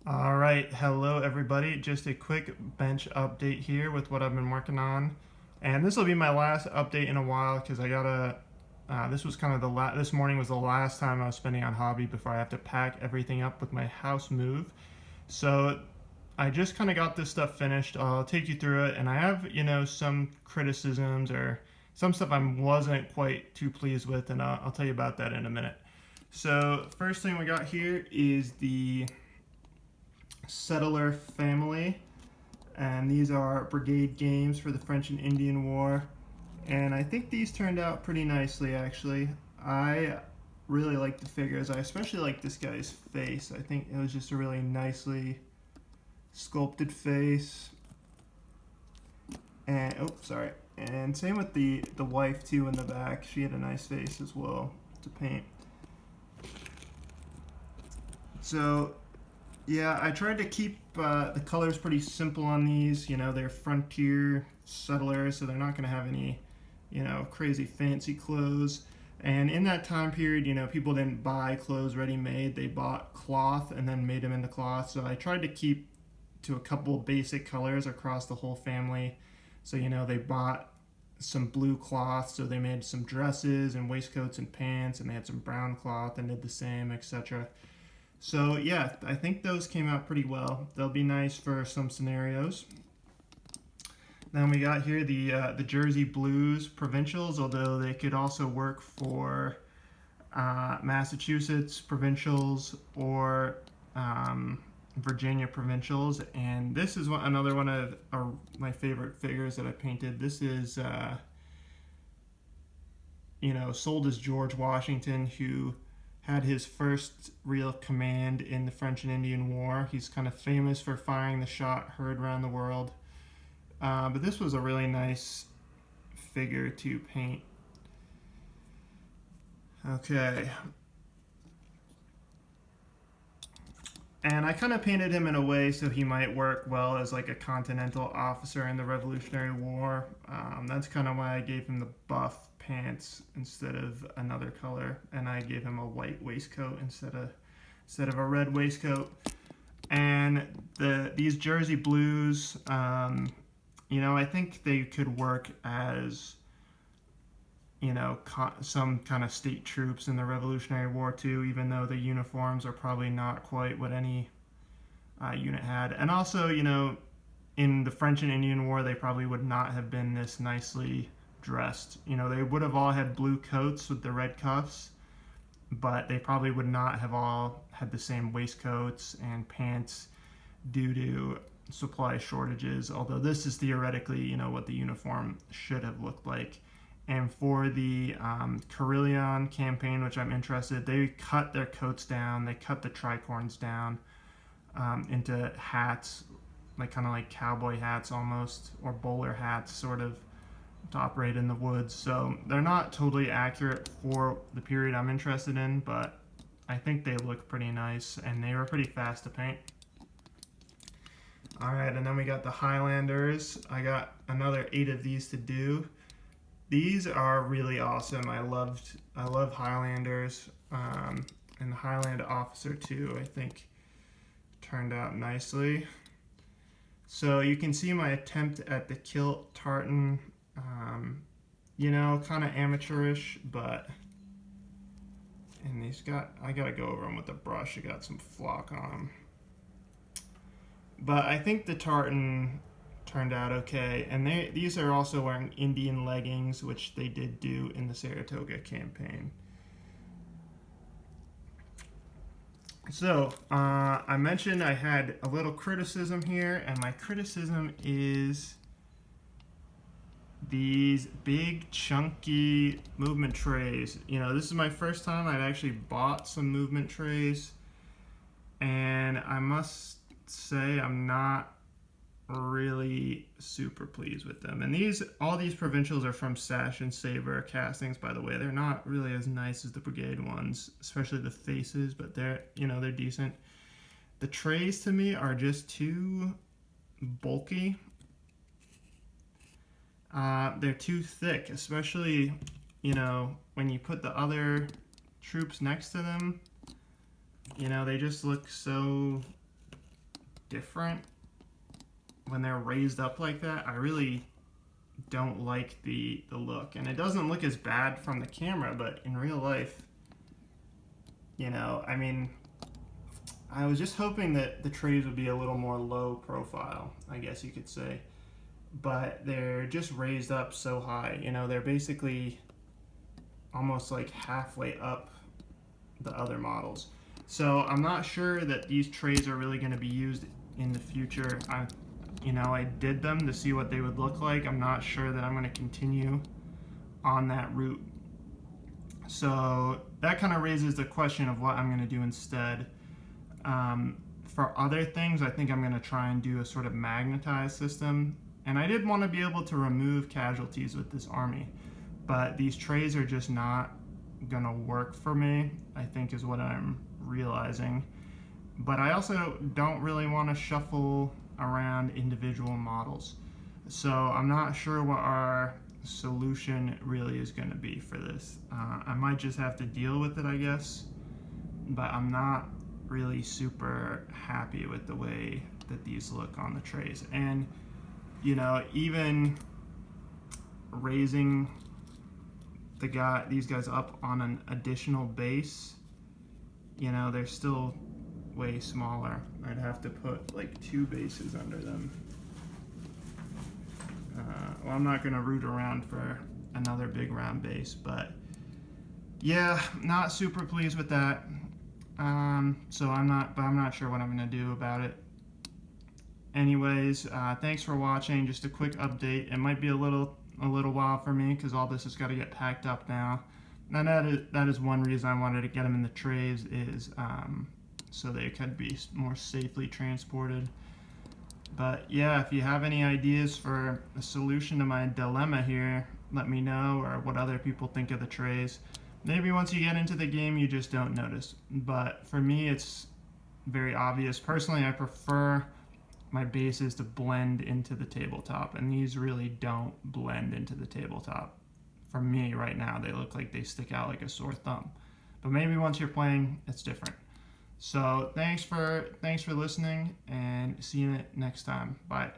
All right, hello everybody. Just a quick bench update here with what I've been working on, and this will be my last update in a while because I gotta. This was kind of this morning was the last time I was spending on hobby before I have to pack everything up with my house move. So I just kind of got this stuff finished. I'll take you through it, and I have some criticisms or some stuff I wasn't quite too pleased with, and I'll tell you about that in a minute. So first thing we got here is the settler family, and these are brigade games for the French and Indian War. And I think these turned out pretty nicely, actually. I really like the figures. I especially like this guy's face. I think it was just a really nicely sculpted face. And oh, sorry. And same with the wife too in the back. She had a nice face as well to paint. So yeah, I tried to keep the colors pretty simple on these. They're frontier settlers, so they're not going to have any, crazy fancy clothes. And in that time period, people didn't buy clothes ready made. They bought cloth and then made them into cloth. So I tried to keep to a couple basic colors across the whole family. So, they bought some blue cloth, so they made some dresses and waistcoats and pants, and they had some brown cloth and did the same, etc. So yeah, I think those came out pretty well. They'll be nice for some scenarios. Then we got here the Jersey Blues Provincials, although they could also work for Massachusetts Provincials or Virginia Provincials. And this is another one of my favorite figures that I painted. This is sold as George Washington, who had his first real command in the French and Indian War. He's kind of famous for firing the shot heard around the world. But this was a really nice figure to paint. Okay. And I kind of painted him in a way so he might work well as like a continental officer in the Revolutionary War. That's kind of why I gave him the buff pants instead of another color, and I gave him a white waistcoat instead of a red waistcoat. And these Jersey Blues, I think they could work as some kind of state troops in the Revolutionary War too, even though the uniforms are probably not quite what any unit had. And also, in the French and Indian War, they probably would not have been this nicely dressed. They would have all had blue coats with the red cuffs, but they probably would not have all had the same waistcoats and pants due to supply shortages, although this is theoretically, what the uniform should have looked like. And for the Carillion campaign, which I'm interested, they cut their coats down, they cut the tricorns down into hats, kind of like cowboy hats almost, or bowler hats, sort of, to operate in the woods. So they're not totally accurate for the period I'm interested in, but I think they look pretty nice, and they were pretty fast to paint. All right, and then we got the Highlanders. I got another 8 of these to do. These are really awesome. I love Highlanders, and the Highland Officer too, I think turned out nicely. So you can see my attempt at the kilt tartan, kind of amateurish, but and I gotta go over them with a brush. I got some flock on them, but I think the tartan turned out okay. And these are also wearing Indian leggings, which they did do in the Saratoga campaign. So I mentioned I had a little criticism here, and my criticism is these big chunky movement trays. This is my first time I've actually bought some movement trays, and I must say I'm not really super pleased with them. And all these Provincials are from Sash and Saber castings, by the way. They're not really as nice as the Brigade ones, especially the faces, but they're decent. The trays to me are just too bulky. They're too thick, especially when you put the other troops next to them. They just look so different when they're raised up like that. I really don't like the look, and it doesn't look as bad from the camera, but in real life, you know, I mean, I was just hoping that the trays would be a little more low profile, I guess you could say, but they're just raised up so high. You know, they're basically almost like halfway up the other models. So I'm not sure that these trays are really going to be used in the future. I did them to see what they would look like. I'm not sure that I'm going to continue on that route. So that kind of raises the question of what I'm going to do instead. For other things, I think I'm going to try and do a sort of magnetized system. And I did want to be able to remove casualties with this army, but these trays are just not going to work for me, I think is what I'm realizing. But I also don't really want to shuffle around individual models. So I'm not sure what our solution really is going to be for this. I might just have to deal with it, I guess, but I'm not really super happy with the way that these look on the trays. And you know, even raising these guys up on an additional base, you know, they're still way smaller. I'd have to put like 2 bases under them. Well, I'm not going to root around for another big round base, but yeah, not super pleased with that. So I'm not sure what I'm going to do about it. Anyways, thanks for watching. Just a quick update. It might be a little while for me because all this has got to get packed up now. And that is one reason I wanted to get them in the trays, is so they could be more safely transported. But yeah, if you have any ideas for a solution to my dilemma here, let me know, or what other people think of the trays. Maybe once you get into the game, you just don't notice. But for me, it's very obvious. Personally, I prefer my bases to blend into the tabletop, and these really don't blend into the tabletop. For me right now, they look like they stick out like a sore thumb. But maybe once you're playing, it's different. So thanks for listening, and see you next time. Bye.